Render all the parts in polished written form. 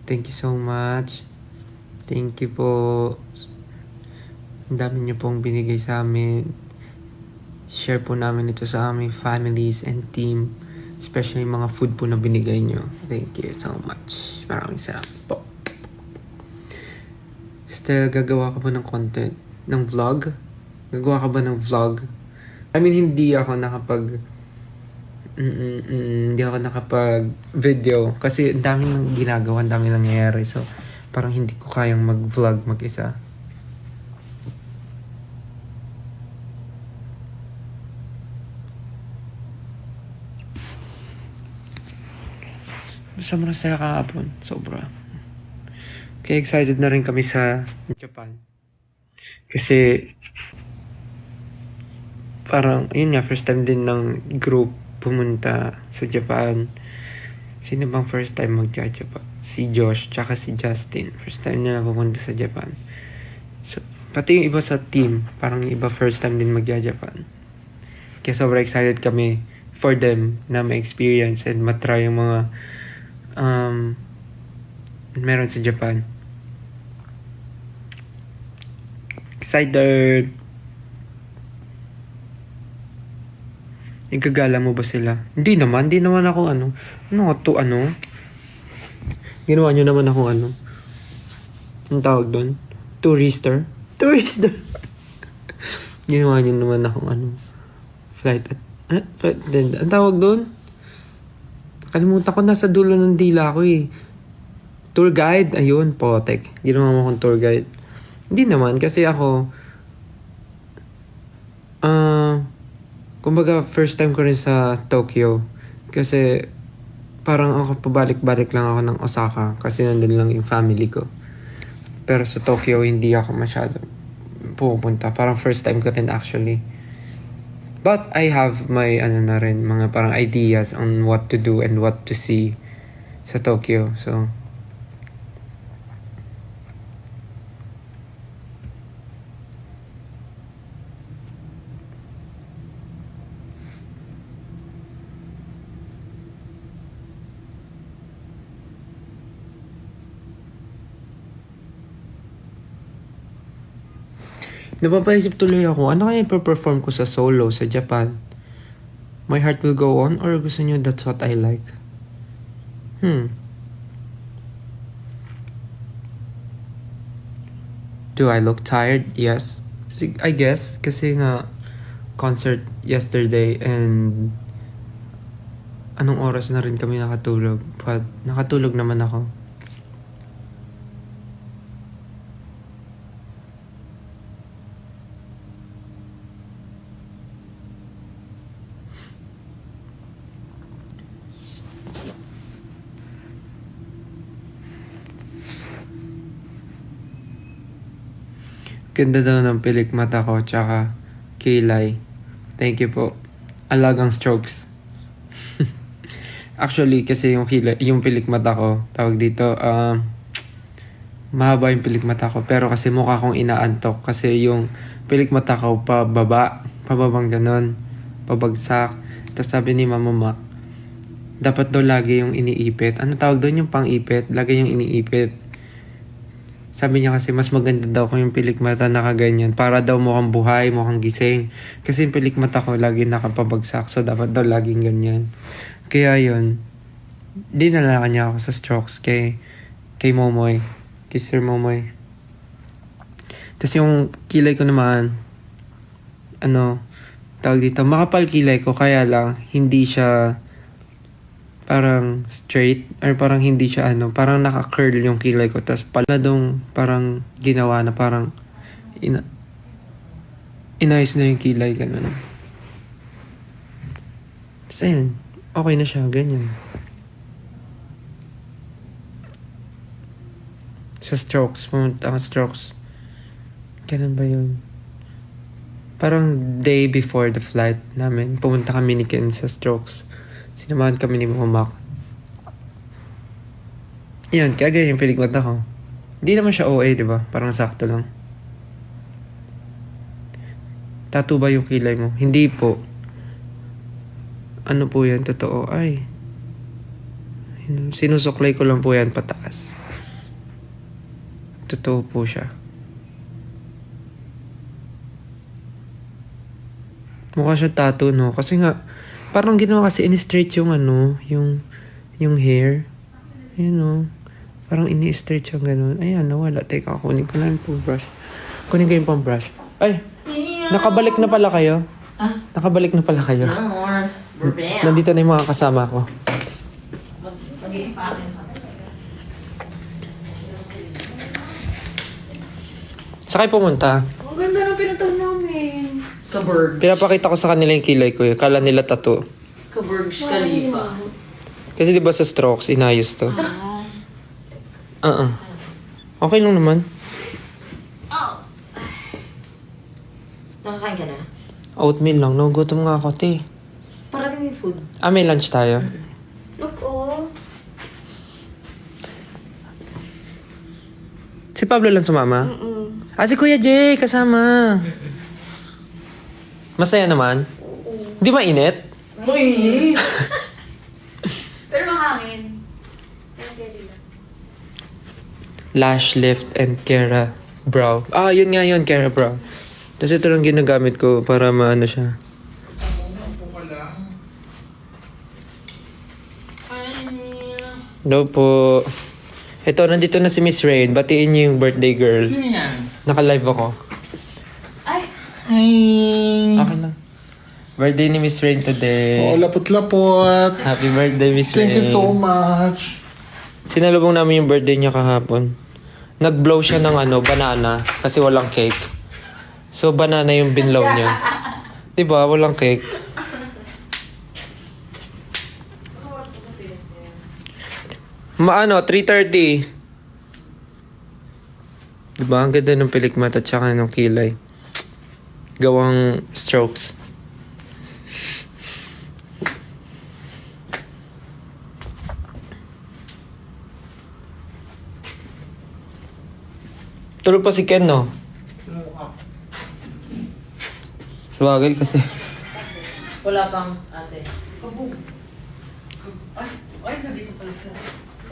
Thank you so much. Thank you po. Ang dami niyo pong binigay sa amin. Share po namin ito sa aming families and team. Especially yung mga food po na binigay niyo. Thank you so much. Maraming salamat po. Still, gagawa ka ba ng content? Ng vlog? Gagawa ka ba ng vlog? I mean, hindi ako nakapag-video. Kasi ang dami nang ginagawa, ang dami nangyayari. So, parang hindi ko kayang mag-vlog mag-isa. Sobrang saya kahapon. Sobra. Kaya excited na rin kami sa Japan. Kasi, parang, yun nga, first time din ng group pumunta sa Japan. Sino bang first time mag-Japan? Si Josh, tsaka si Justin. First time nila pumunta sa Japan. So, pati yung iba sa team, parang yung iba first time din mag-Japan. Kaya sobrang excited kami for them na ma-experience and matry yung mga meron sa Japan. Excited! Igagala mo ba sila? Hindi naman ako Ginawa nyo naman ako Ang tawag doon? Tourister? Ginawa nyo naman ako flight attendant. Ang tawag doon? Kalimutan ko, nasa dulo ng dila ko eh. Tour guide, ayun, potek. Ginawa mo akong tour guide. Hindi naman, kasi ako, kumbaga, first time ko rin sa Tokyo. Kasi, parang ako pabalik-balik lang ako ng Osaka. Kasi nandun lang yung family ko. Pero sa Tokyo, hindi ako masyado pupunta. Parang first time ko rin actually. But I have my, mga parang ideas on what to do and what to see sa Tokyo. So, napapaisip tuloy ako, ano kaya i-perform ko sa solo sa Japan? My Heart Will Go On, or gusto nyo That's What I Like? Do I look tired? Yes. I guess, kasi nga concert yesterday and anong oras na rin kami nakatulog. But nakatulog naman ako. Ganda daw ng pilik mata ko, tsaka kilay. Thank you po. Alagang strokes. Actually, kasi yung pilik mata ko, tawag dito, mahaba yung pilik mata ko. Pero kasi mukha kong inaantok. Kasi yung pilik mata ko pababang ganon, pabagsak. Tapos sabi ni Mama Mac, dapat daw lagi yung iniipit. Ano tawag doon, yung pang-ipit? Lagi yung iniipit. Sabi niya kasi mas maganda daw kung yung pilik mata nakaganyan. Para daw mukhang buhay, mukhang gising. Kasi yung pilik mata ko lagi nakapabagsak. So dapat daw laging ganyan. Kaya yun, dinala niya ako sa strokes kay Momoy. Kay Sir Momoy. Tapos yung kilay ko naman, tawag dito, makapal kilay ko. Kaya lang, hindi siya parang straight, or parang hindi siya parang naka-curl yung kilay ko. Tapos paladong parang ginawa na parang inayos na yung kilay, gano'n. Tapos ayun, okay na siya, ganyan. Sa strokes, pumunta ako strokes. Ganun ba yun? Parang day before the flight namin, pumunta kami ni Ken sa strokes. Sinamahan kami ni Mama Mac. Yan, kaya ganyan yung piligmata ko. Hindi naman siya OA, diba? Parang sakto lang. Tattoo ba yung kilay mo? Hindi po. Ano po yan? Totoo. Ay. Sinusuklay ko lang po yan pataas. Totoo po siya. Mukha siya tattoo, no? Kasi nga, parang ginawa kasi in-straight yung ano, yung hair. Ayun, no? Parang ini-straight siya ganun. Ayan, nawala. Teka, kunin ko na yung brush. Kunin ko yung pang-brush. Ay! Nakabalik na pala kayo? Nakabalik na pala kayo. Nandito na yung mga kasama ko. Saan kayo pumunta? Ang ganda ng pinuntahan namin. Kaburg. Pinapakita ko sa kanila yung kilay ko. Kala nila tattoo. Kaburg Khalifa. Kasi di ba sa strokes, inayos to? Okay lang naman. Nakakain ka na? Oatmeal lang. Nagugutom nga ako, te. Parating yung food. May lunch tayo. Look, oh. Si Pablo lang sumama? Si Kuya Jay, kasama. Masaya naman? Di mainit? Pero mahangin. Okay, lang. Lash Lift and Kera Brow. Yun nga yun, Kera Brow. Tapos ito lang ginagamit ko para maano siya. Hello po. Ito, nandito na si Miss Rain. Batiin niyo yung birthday girl. Sino yan? Naka-live ako. Ay, Hi! Okay lang. Birthday ni Miss Rain today. Oh, lapot-lapot. Happy birthday, Miss Rain. Thank you so much. Sinalubong namin yung birthday niya kahapon. Nag-blow siya ng banana kasi walang cake. So, banana yung binlow niya. Diba? Walang cake. Maano, 3:30. Diba? Ang ganda ng pilikmat at saka ng kilay. Gawang strokes. Tulog pa si Ken, no? Sabagay kasi. Wala pang ate.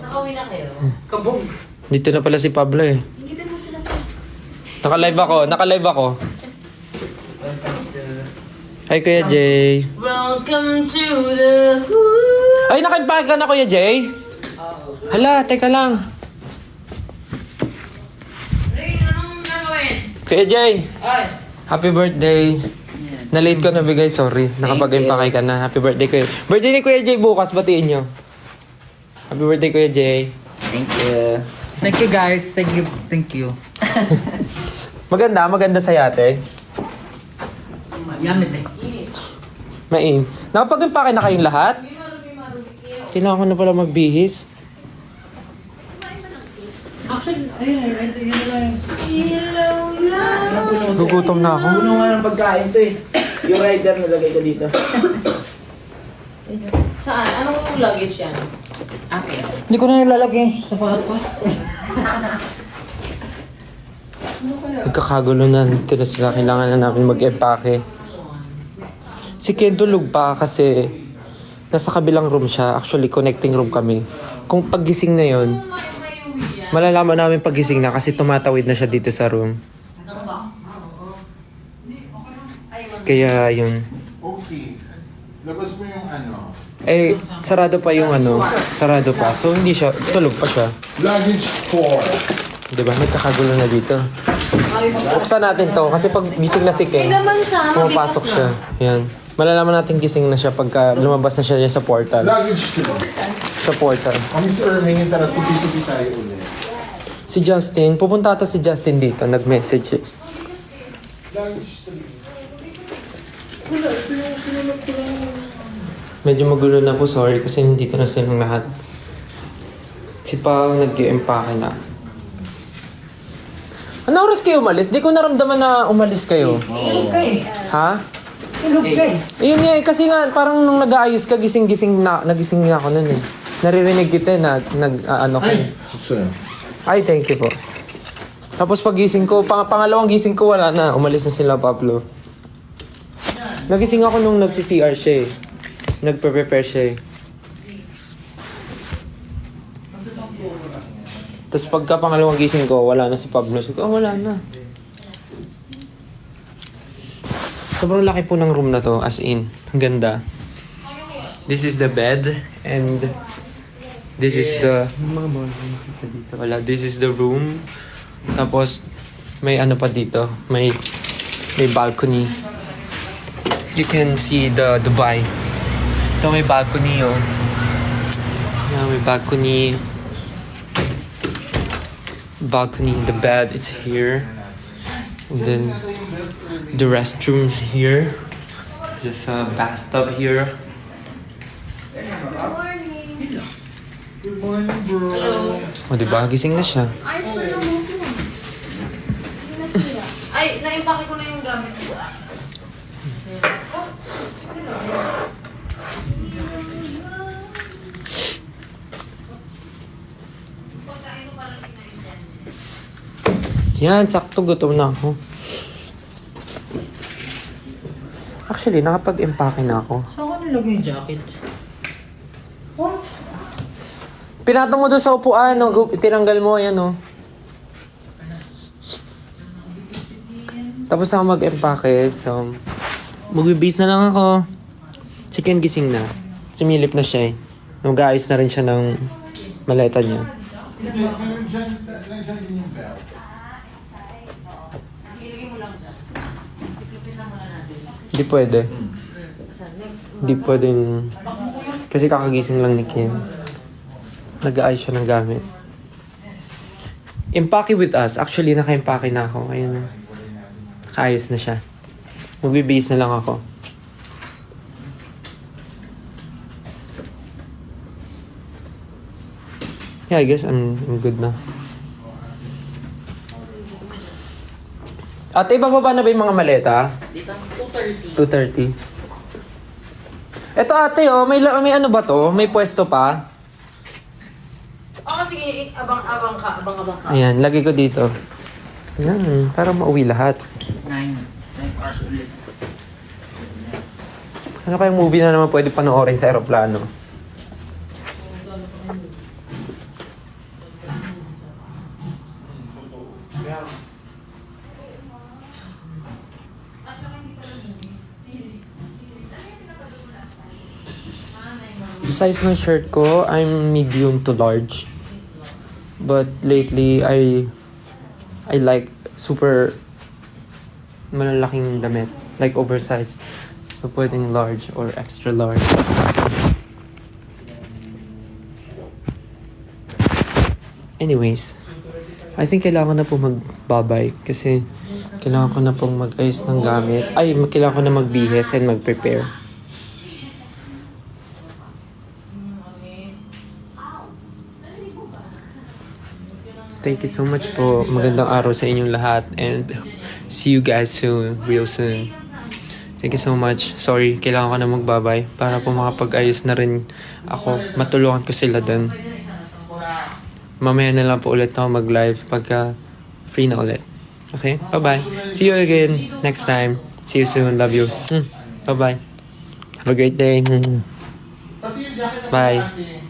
Nakauwi na kayo? Kabog. Dito na pala si Pablo eh. hindi mo sila pa. Naka-live ako. Hi, Kuya Jay. Welcome to the who. Ay, naka-bag ka na, Kuya Jay? Hala, teka lang. Ray, anong gagawin? Kuya Jay, Ay. happy birthday. Na-late ko nabigay, sorry. Nakapag-impakay ka na. Happy birthday, Kuya. Birthday ni Kuya Jay bukas, batiin nyo. Happy birthday, Kuya Jay. Thank you. Thank you guys. Thank you. Thank you. Maganda sa yate. Yummy eh. Main. Nakapag-impake na kayong lahat? Kailangan ko na pala magbihis. Gugutom na ako. Puno nga ng pagkain to eh. Yung rider nilagay ko dito. Saan? Anong luggage yan? Hindi ko na nilalagay sa sapatos. Nagkakagulo na. Ito na sila. Kailangan na namin mag-empake. Si Ken tulog pa kasi nasa kabilang room siya. Actually, connecting room kami. Kung paggising na yon, malalaman namin paggising na kasi tumatawid na siya dito sa room. Kaya yun. Okay. Labas mo yung ano. Sarado pa yung sarado pa. So, hindi siya, tulog pa siya. Luggage 4. Diba? Nagkakagulo na dito. Buksan natin to kasi pag gising na si Ken, Laman siya. pumapasok siya. Yan. Malalaman natin gising na siya pagka lumabas na siya sa portal. Luggage 2. Sa portal. Kami si Erming, tara, tupi-tupi tayo ulit. Si Justin, pupunta ata si Justin dito. Nag-message eh. Luggage 3. Medyo magulo na po, sorry, kasi hindi ko na silang lahat. Si Pao nag-i-empake na. Ano oras kayo umalis? Di ko naramdaman na umalis kayo. Ha? Ayun nga eh, kasi nga parang nung nag-aayos ka, nagising na ako nun eh. Naririnig kita na ano ko. Sir. Ay, thank you po. Tapos pag gising ko, pangalawang gising ko wala na. Umalis na sila, Pablo. Nagising ako nung nagsi-CR siya eh. Nagpe-prepare siya eh. Tapos pagka pangalawang gising ko, wala na si Pablo. Sabi ko, wala na. Sobrang laki po ng room na to, as in. Ang ganda. This is the bed, and this is the... Wala, this is the room. Tapos, may ano pa dito. May balcony. You can see the Dubai. Ito may balcony, oh. Yeah, may balcony. Balcony, the bed, it's here. And then, the restrooms here. There's a bathtub here. Morning. Good morning, bro. O, diba? Gising na siya. Ayos pa ng moto. Hindi nasira. Ay, na-impake ko na yung gamit ko. Yan, sakto gutom na ako. Actually, nakapag-empake na ako. Saan ko nilagay yung jacket? What? Pinato mo doon sa upuan, no? Tinanggal mo, yan, no? Tapos ako mag-empake, so... Mag-base na lang ako. Chicken gising na. Sumilip na siya, eh. Nag-aayos na rin siya ng maleta niya. Hindi, meron dyan, nandiyan din yung bell. Ilagay mo lang siya. Iklupin lang muna natin. Hindi pwede. Saan? Next. Hindi pwede. Kasi kakagising lang ni Kim. Nag-aayos siya ng gamit. Empake with us. Actually, naka-empake na ako. Ayun na. Nakaayos na siya. Magbe-base na lang ako. Yeah, I guess I'm good na. Ate, bababa na ba yung mga maleta? Dito, 2:30. 2:30. Eto ate, oh, may ano ba to? May pwesto pa? Oo, sige, abang ka. Ayan, lagay ko dito. Ayan, para mauwi lahat. 9 hours ulit. Ano kayong movie na naman pwede panoorin sa aeroplano? Yung size ng shirt ko, I'm medium to large. But lately, I like super malalaking damit. Like oversized. So pwedeng large or extra large. Anyways, I think kailangan ko na po magbabay kasi kailangan ko na pong mag-ayos ng gamit. Ay, kailangan ko na magbihis and mag-prepare. Thank you so much po. Magandang araw sa inyong lahat and see you guys soon, real soon. Thank you so much. Sorry, kailangan ko na magbabay para po makapag-ayos na rin ako. Matulungan ko sila dun. Mamaya na lang po ulit ako mag-live pagka free na ulit. Okay? Bye-bye. See you again next time. See you soon. Love you. Bye-bye. Have a great day. Pati yung jacket na Bye. natin.